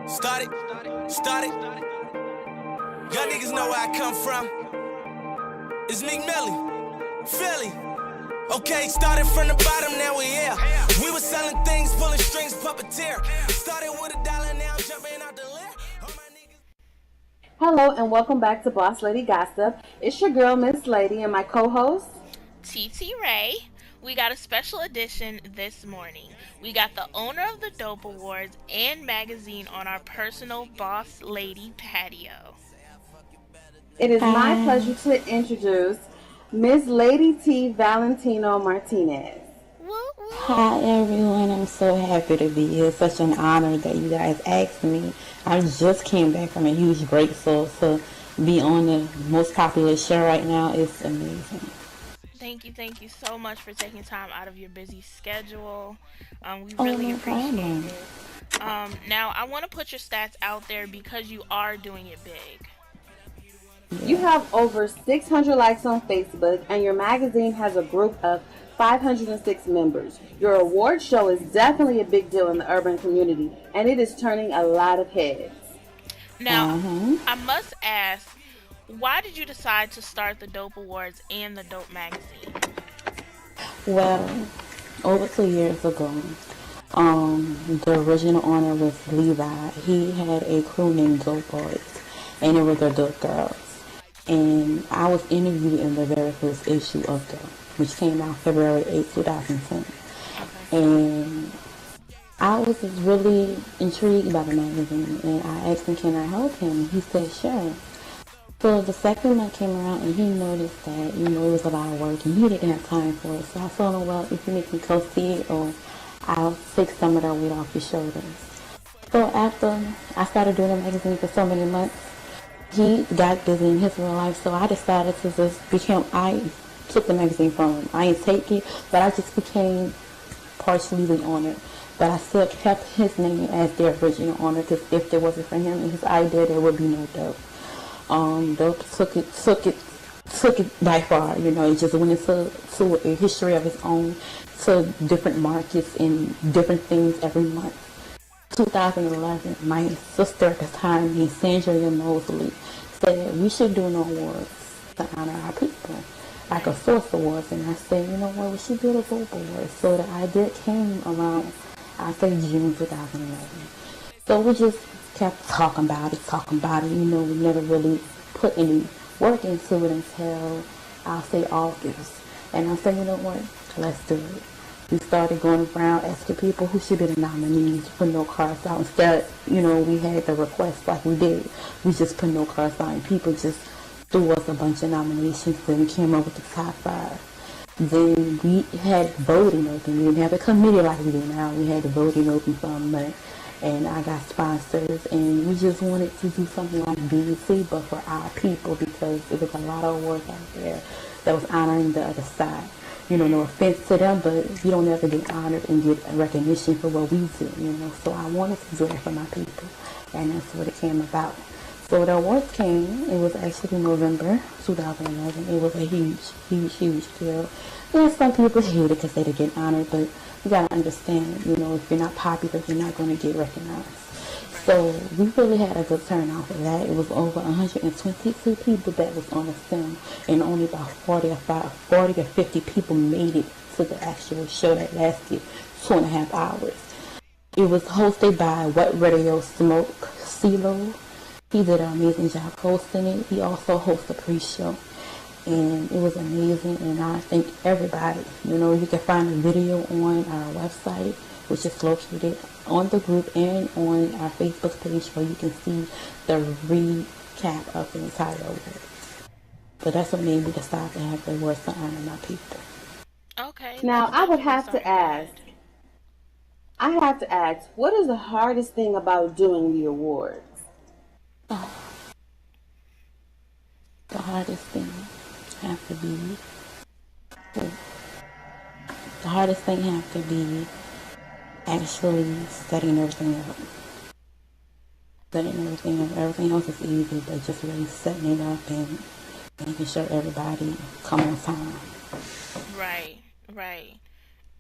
Started. Y'all niggas know where I come from. It's McMillan, Philly. Okay, started from the bottom, now we here. We was selling things, pulling strings, puppeteer. Started with $1, now jumping out the lair. Hello and welcome back to Boss Lady Gossip. It's your girl, Miss Lady, and my co-host, TT Ray. We got a special edition this morning. We got the owner of the Dope Awards and magazine on our personal Boss Lady patio. it is my Hi. pleasure to introduce Miss Lady T. Valentino Martinez. Woo woo. Hi everyone. I'm so happy to be here. It's such an honor that you guys asked me. I just came back from a huge break, so to be on the most popular show right now is amazing. Thank you so much for taking time out of your busy schedule. We Oh, really no appreciate problem. it. Now, I want to put your stats out there because you are doing it big. You Yes. have over 600 likes on Facebook, and your magazine has a group of 506 members. Your award show is definitely a big deal in the urban community, and it is turning a lot of heads. Now, Uh-huh. I must ask, why did you decide to start the Dope Awards and the Dope magazine? Well, over 2 years ago, the original owner was Levi. He had a crew named Dope Boys, and it was the Dope Girls. And I was interviewed in the very first issue of Dope, which came out February 8th, 2010. Okay. And I was just really intrigued by the magazine, and I asked him, can I help him? He said, sure. So the second month came around, and he noticed that, it was a lot of work, and he didn't have time for it. So I told him, well, if you make me come see it, or I'll take some of that weight off your shoulders. So after I started doing the magazine for so many months, he got busy in his real life, so I decided to I took the magazine from him. I didn't take it, but I just became partially the owner. But I still kept his name as the original owner, because if it wasn't for him and his idea, there would be no Dope. Dope took it by far. It just went into a history of its own, to different markets and different things every month. 2011, my sister at the time, named Sandra Mosley, said we should do an awards to honor our people, like a Source Awards. And I said, you know what, we should do the Dope Awards. So the idea came around, I say June 2011. So we just kept talking about it. We never really put any work into it until, I'll say, August. And I said, you know what, let's do it. We started going around asking people who should be the nominees, put no cards out. Instead, we had the request like we did. We just put no cards out, and people just threw us a bunch of nominations, and we came up with the top 5. Then we had voting open. We didn't have a committee like we do now. We had the voting open for a month, and I got sponsors, and we just wanted to do something like BET, but for our people, because it was a lot of awards out there that was honoring the other side. No offense to them, but you don't ever get honored and get recognition for what we do. So I wanted to do it for my people, and that's what it came about. So the awards came, it was actually November 2011. It was a huge deal. And some people hate it because they didn't get honored, but you gotta understand, if you're not popular, you're not gonna get recognized. So we really had a good turnout for that. It was over 122 people that was on the film, and only about 40 or 50 people made it to the actual show that lasted 2.5 hours. It was hosted by What Radio Smoke CeeLo. He did an amazing job hosting it. He also hosted a pre-show, and it was amazing. And I thank everybody. You can find the video on our website, which is located on the group and on our Facebook page, where you can see the recap of the entire award. But that's what made me decide to have the awards to honor my people. Okay, Now, let's definitely start good. I have to ask, what is the hardest thing about doing the awards? Oh, the hardest thing have to be the hardest thing have to be actually setting everything up. Setting everything up. Everything else is easy, but just really setting it up and making sure everybody come on time. Right, right.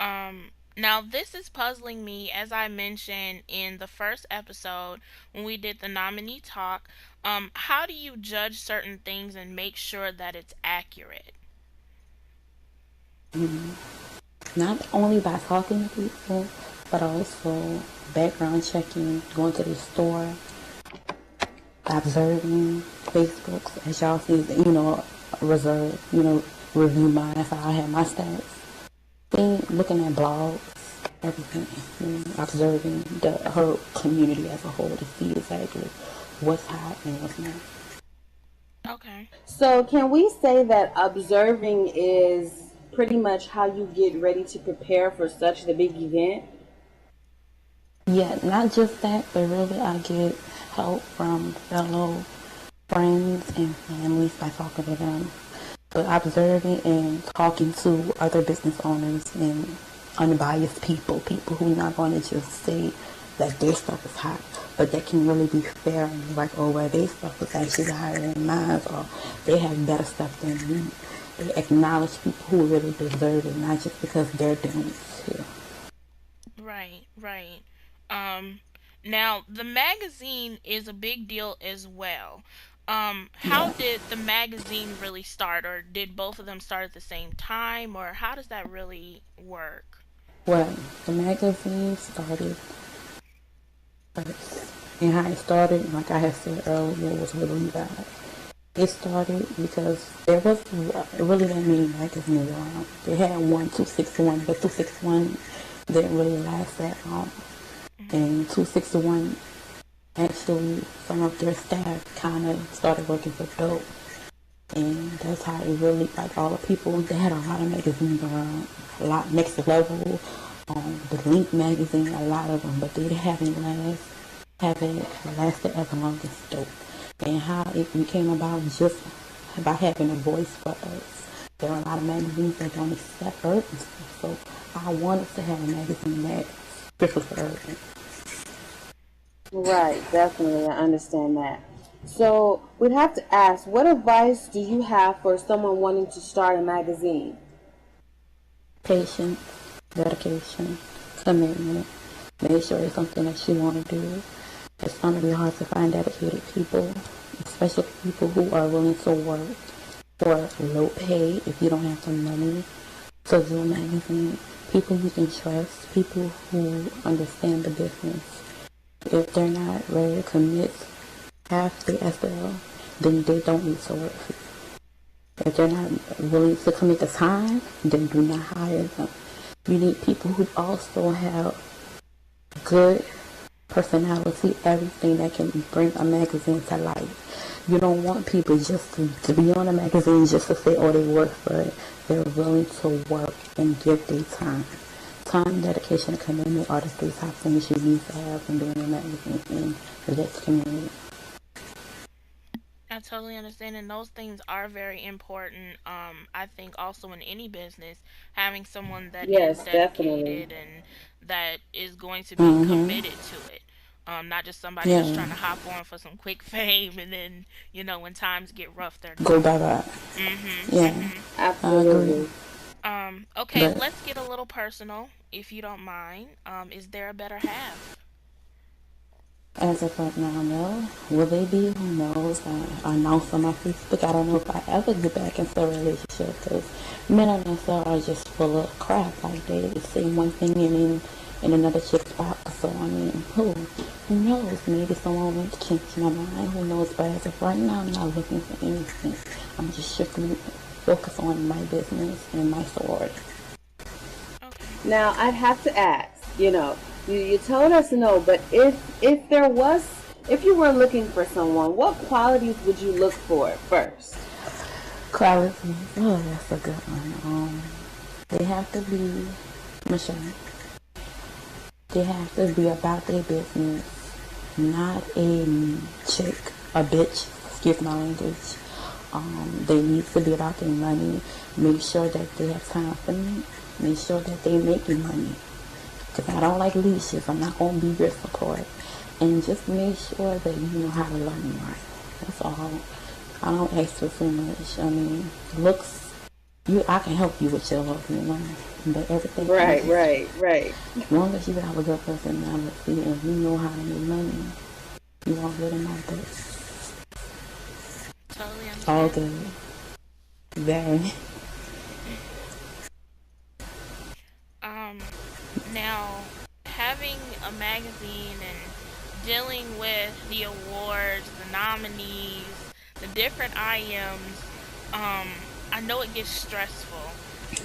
Um, Now, this is puzzling me, as I mentioned in the first episode when we did the nominee talk. How do you judge certain things and make sure that it's accurate? Not only by talking to people, but also background checking, going to the store, observing Facebooks, as y'all see, reserve, review mine if I have my stats. Looking at blogs, everything, observing her community as a whole to see exactly what's hot and what's not. Okay. So, can we say that observing is pretty much how you get ready to prepare for such the big event? Yeah, not just that, but really I get help from fellow friends and families by talking to them. But observing and talking to other business owners and unbiased people who are not going to just say that their stuff is hot, but that can really be fair and be like, oh, well, their stuff is actually higher than mine, or they have better stuff than me. They acknowledge people who really deserve it, not just because they're doing it too. Right, right. Um, Now the magazine is a big deal as well. How Yeah. did the magazine really start, or did both of them start at the same time, or how does that really work? Well, the magazine started first. And how it started, like I had said earlier, was really bad. It started because there was really that many magazines around. They had one, 261, but 261 didn't really last that long. And 261, actually, some of their staff kind of started working for dope. And that's how it really, like all the people, they had a lot of magazines around, a lot next level, the Link magazine, a lot of them, but they haven't lasted as long as dope. And how it became about just by having a voice for us. There are a lot of magazines that don't accept urban stuff, so I wanted to have a magazine that strictly for urban. Right, definitely. I understand that. So, we'd have to ask, what advice do you have for someone wanting to start a magazine? Patience, dedication, commitment. Make sure it's something that you want to do. It's going to be hard to find dedicated people, especially people who are willing to work for low pay if you don't have the money to do a magazine. People you can trust, people who understand the business. If they're not ready to commit half the SL, then they don't need to work for you. If they're not willing to commit the time, then do not hire them. You need people who also have good personality, everything that can bring a magazine to life. You don't want people just to be on a magazine just to say, oh, they work for it. They're willing to work and give their time. Time, dedication, and commitment are the three top things you need to have in doing a magazine in this community. I totally understand, and those things are very important. I think also in any business, having someone that is Yes, definitely. dedicated and that is going to be Mm-hmm. committed to it. Not just somebody that's Yeah. trying to hop on for some quick fame, and then when times get rough, they're Go gone. by that. Mhm. Yeah. Mhm. I agree. Absolutely. Okay, But let's get a little personal, if you don't mind. Is there a better half? as of right now, no. Will they be? Who knows? I announced on my Facebook. I don't know if I ever get back into a relationship because men on themselves are just full of crap. Like they say one thing and then in another chick's box. So I mean, who knows? Maybe someone will change my mind. Who knows? But as of right now, I'm not looking for anything. I'm just strictly focused on my business and my sorority. Okay. Now, I'd have to ask, you told us no, but if there was, if you were looking for someone, what qualities would you look for first? Quality. Oh, that's a good one. They have to be mature. They have to be about their business, not a chick, a bitch, excuse my language. They need to be about their money. Make sure that they have time for me. Make sure that they making money. Because I don't like leashes. I'm not going to be your support. And just make sure that you know how to love me right. That's all. I don't ask for too much. I mean, looks I can help you with your health, but everything. Right. As long as you have a good personality and you know how to make money, you won't get them out there. Totally understand. All good. Very. Now, having a magazine and dealing with the awards, the nominees, the different IMs, I know it gets stressful.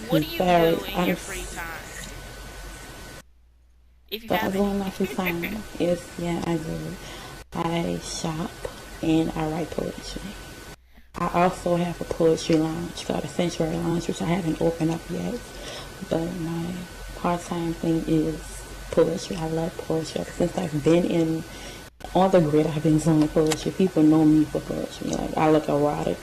What do you do in your free time? If you have in my free time is, I do. I shop and I write poetry. I also have a poetry lounge called the Sanctuary Lounge, which I haven't opened up yet. But my part-time thing is poetry. I love poetry. Since I've been on the grid, I've been doing poetry. People know me for poetry. Like, I look erotic,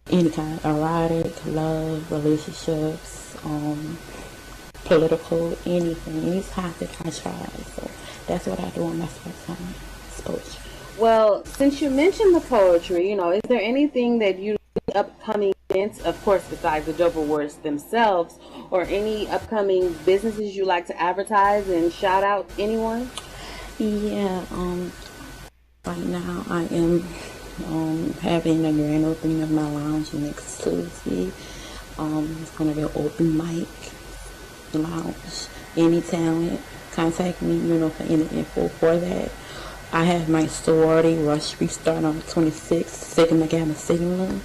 any kind of erotic, love, relationships, political, anything, any topic I try. So that's what I do on my spare time. It's poetry. Well, since you mentioned the poetry, is there anything that you upcoming events, of course, besides the Dope Awards themselves, or any upcoming businesses you like to advertise and shout out anyone? Yeah, right now I am having a grand opening of my lounge next Tuesday. It's gonna be an open mic lounge. Any talent, contact me, for any info for that. I have my sorority rush restart on the 26th, Sigma Gamma Sigma.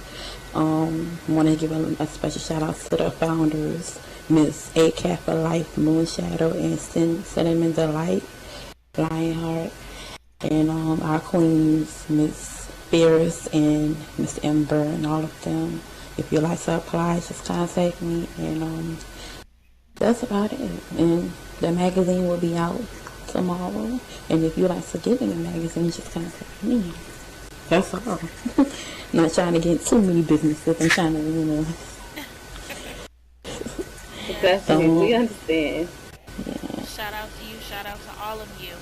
Want to give a special shout out to the founders, Miss A Cat for Life, Moonshadow, and Cinnamon Delight, Lionheart, and our queens, Miss Fierce and Miss Ember, and all of them. If you like to apply, just contact me, and that's about it. And the magazine will be out tomorrow, and if you like to get in the magazine, just contact me. That's all. Not trying to get too many businesses. I'm trying to, Definitely, we understand. Yeah. Shout out to you. Shout out to all of you.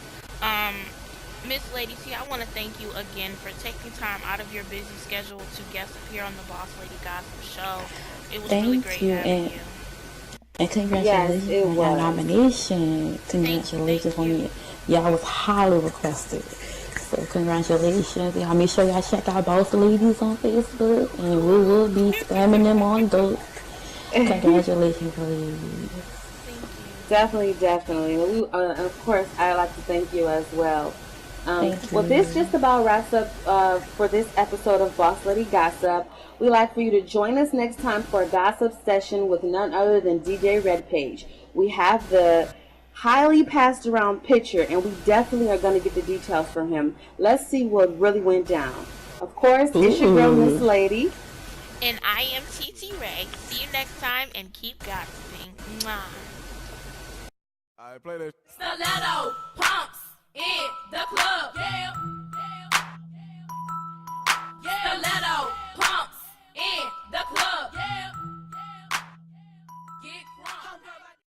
Miss Lady T, I want to thank you again for taking time out of your busy schedule to guest appear on the Boss Lady Gossip Show. It was really great having you. And congratulations on your nomination. Congratulations on it. Y'all was highly requested. So congratulations. Y'all make sure y'all check out Boss Ladies on Facebook, and we will be spamming them on dope. Congratulations, ladies. Definitely. Of course, I'd like to thank you as well. Thank you. Well, this just about wraps up for this episode of Boss Lady Gossip. We'd like for you to join us next time for a gossip session with none other than DJ Red Page. We have the highly passed around picture, and we definitely are going to get the details from him. Let's see what really went down. Of course, it's your girl, Miss Lady. And I am TT Ray. See you next time, and keep gossiping. Mwah. I play this. Stiletto pumps in the club. Yeah.